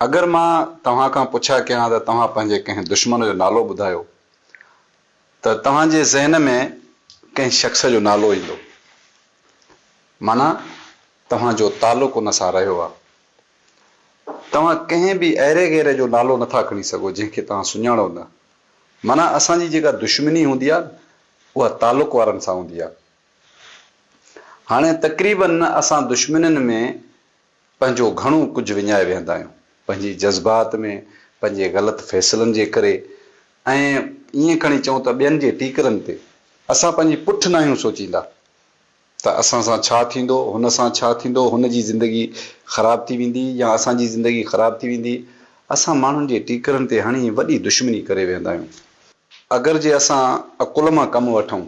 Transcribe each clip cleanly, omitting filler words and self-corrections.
अगर मां तव्हां खां पुछा कयां त तव्हां पंहिंजे कंहिं दुश्मन जो नालो ॿुधायो त तव्हांजे ज़हन में कंहिं शख़्स जो नालो ईंदो, माना तव्हांजो तालुक़ उन सां रहियो आहे। तव्हां कंहिं बि अहिड़े गैरे जो नालो नथा खणी सघो जंहिंखे तव्हां सुञाणो न। माना असांजी जेका दुश्मनी हूंदी आहे उहा तालुक़ वारनि सां हूंदी आहे। हाणे तक़रीबन असां दुश्मनियुनि में पंहिंजो घणो कुझु विञाए वेहंदा आहियूं, पंहिंजी जज़्बात में, पंहिंजे ग़लति फ़ैसिलनि जे करे, ऐं ईअं खणी चऊं त ॿियनि जे टीकरनि ते असां पंहिंजी पुठि न आहियूं सोचींदा त असां सां छा थींदो, हुन सां छा थींदो, हुन जी ज़िंदगी ख़राब थी वेंदी या असांजी ज़िंदगी ख़राब थी वेंदी। असां माण्हुनि जे टीकरनि ते हणी वॾी दुश्मनी करे वेहंदा आहियूं। अगरि जे असां अकुल मां कमु वठूं,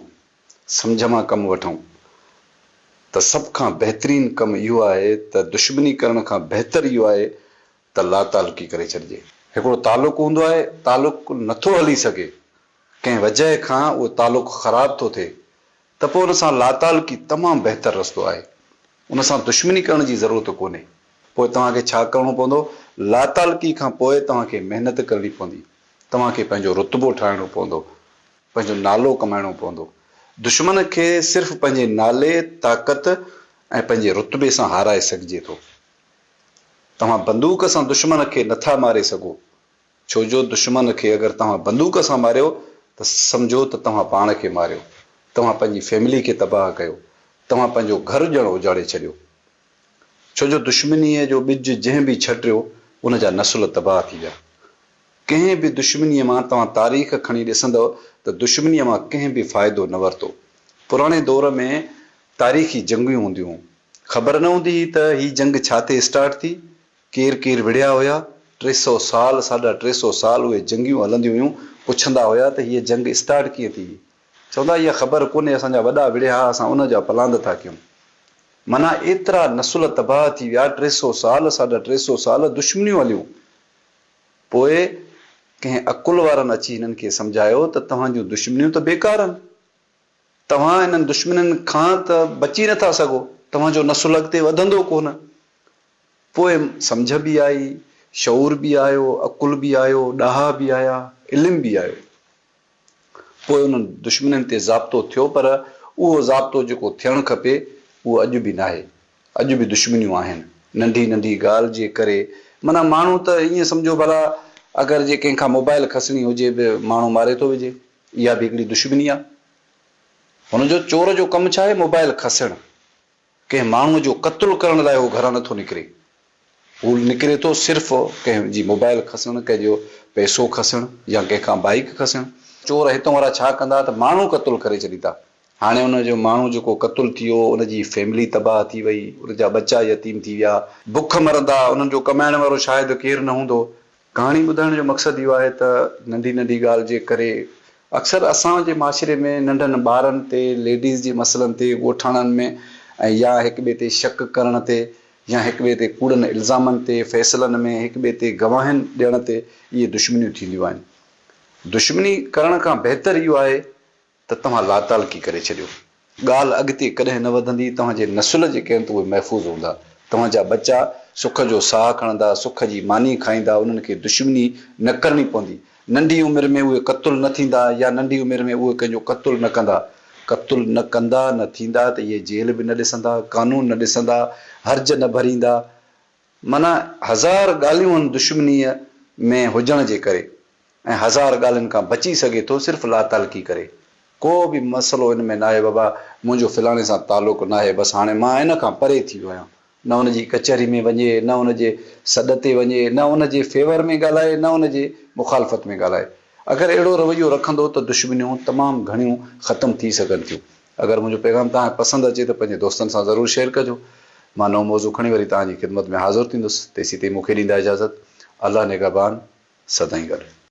सम्झ मां कमु वठूं, त सभ खां बहितरीनु कमु इहो आहे त दुश्मनी करण खां बहितर इहो आहे त लातालुकी करे छॾिजे। हिकिड़ो तालुक़ हूंदो आहे, तालुक़ नथो हली सघे, कंहिं वजह खां उहो तालुक़ ख़राब थो थिए, त पोइ उन सां लातालुकी तमामु बहितर रस्तो आहे। उन सां दुश्मनी करण जी ज़रूरत कोन्हे। पोइ तव्हांखे छा करिणो पवंदो? लातालुकी खां पोइ तव्हांखे महिनत करणी पवंदी, तव्हांखे पंहिंजो रुतबो ठाहिणो पवंदो, पंहिंजो नालो कमाइणो पवंदो। दुश्मन खे सिर्फ़ु पंहिंजे नाले, ताक़त ऐं पंहिंजे रुतबे सां हाराए सघिजे थो। तव्हां बंदूक सां दुश्मन खे नथा मारे सघो, छो जो दुश्मन खे अगरि तव्हां बंदूक सां मारियो त सम्झो त तव्हां पाण खे मारियो, तव्हां पंहिंजी फैमिली खे तबाह कयो, तव्हां पंहिंजो घर ॼणो उजाड़े छॾियो। छो जो दुश्मनीअ जो ॿिज जंहिं बि छटियो उन जा नसुल तबाह थी विया। कंहिं बि दुश्मनीअ मां तव्हां तारीख़ खणी ॾिसंदव त दुश्मनीअ मां कंहिं बि फ़ाइदो न वरितो। पुराणे दौर में तारीख़ी जंगियूं हूंदियूं हुयूं, ख़बर न हूंदी हुई त हीअ जंग छा ते स्टार्ट थी, केरु केरु विढ़िया हुया। 300 साल, 350 साल उहे जंगियूं हलंदियूं हुयूं। पुछंदा हुया त हीअ जंग स्टार्ट कीअं थी? चवंदा इहा ख़बर कोन्हे, असांजा वॾा विढ़िया, असां उन जा पलांद था कयूं। माना एतिरा नसुल तबाह थी विया, 300 साल, 350 साल दुश्मनियूं हलियूं। पोइ कंहिं अकुल वारनि अची हिननि खे सम्झायो त तव्हांजूं दुश्मनियूं त बेकार आहिनि, तव्हां इन्हनि दुश्मनियुनि खां त बची नथा सघो, तव्हांजो नसुल अॻिते वधंदो कोन। पोइ सम्झ बि आई, शऊर बि आयो, अकुल बि आयो, ॾाहा बि आया, इल्मु बि आयो। पोइ उन्हनि दुश्मनियुनि ते ज़ाब्तो थियो, पर उहो ज़ाब्तो जेको थियणु खपे उहो अॼु बि न आहे। अॼु बि दुश्मनियूं आहिनि, नंढी नंढी ॻाल्हि जे करे। माना माण्हू त ईअं सम्झो भला अगरि जे कंहिंखां मोबाइल खसणी हुजे बि माण्हू मारे थो विझे, इहा बि हिकिड़ी दुश्मनी आहे। हुनजो चोर जो कमु छा आहे? मोबाइल खसणु। कंहिं माण्हूअ जो क़त्लु करण लाइ उहो घरां नथो निकिरे, हू निकिरे थो सिर्फ़ु कंहिंजी मोबाइल खसणु, कंहिंजो पैसो खसणु या कंहिंखां बाइक खसणु। चोर हितां वारा छा कंदा त माण्हू क़त्लु करे छॾींदा। हाणे उनजो माण्हू जेको क़त्लु थी वियो, उनजी फैमिली तबाह थी वई, उनजा बच्चा यतीम थी विया, बुख मरंदा, उन्हनि जो कमाइण वारो शायदि केरु न हूंदो। कहाणी ॿुधाइण जो मक़सदु इहो आहे त नंढी नंढी ॻाल्हि जे करे अक्सर असांजे माशरे में नंढनि ॿारनि ते, लेडीज़ जे मसइलनि ते, ॻोठाणनि में, ऐं या हिक ॿिए ते शक करण ते, या हिक ॿिए ते कूड़नि इल्ज़ामनि ते, फ़ैसिलनि में हिक ॿिए ते गवाहिनि ॾियण ते इहे दुश्मनियूं थींदियूं आहिनि। दुश्मनी करण खां बहितर इहो आहे त तव्हां लातालकी करे छॾियो। ॻाल्हि अॻिते कॾहिं न वधंदी, तव्हांजे नसुल जेके आहिनि त उहे महफ़ूज़ हूंदा, तव्हांजा बच्चा सुख जो साह खणंदा, सुख जी मानी खाईंदा, उन्हनि खे दुश्मनी न करणी पवंदी। नंढी उमिरि में उहे क़त्लु न थींदा, या नंढी उमिरि में उहे कंहिंजो क़त्लु न कंदा। क़त्लु न कंदा, न थींदा त इहे जेल बि न ॾिसंदा, कानून न ॾिसंदा, हर्ज न भरींदा। माना हज़ार ॻाल्हियूं आहिनि दुश्मनीअ में हुजण जे करे, ऐं हज़ार ॻाल्हियुनि खां बची सघे थो सिर्फ़ु लातालकी करे। को बि मसइलो हिन में न आहे बाबा मुंहिंजो फ़लाणे सां तालुक़ न आहे, बसि हाणे मां इन खां परे थी वियो आहियां। न हुनजी कचहरी में वञे, न हुनजे सॾ ते वञे, न हुनजे फेवर में ॻाल्हाए, न हुनजे मुखालफ़त में ॻाल्हाए। अगरि अहिड़ो रवैयो रखंदो त दुश्मनियूं तमामु घणियूं ख़तमु थी सघनि थियूं। अगरि मुंहिंजो पैगाम तव्हांखे पसंदि अचे त पंहिंजे दोस्तनि सां ज़रूरु शेयर कजो। मां नओं मौज़ू खणी वरी तव्हांजी ख़िदमत में हाज़िर थींदुसि। तेसीं ताईं मूंखे ॾींदा इजाज़त। अलाह निगहबान, सदाईं गॾु।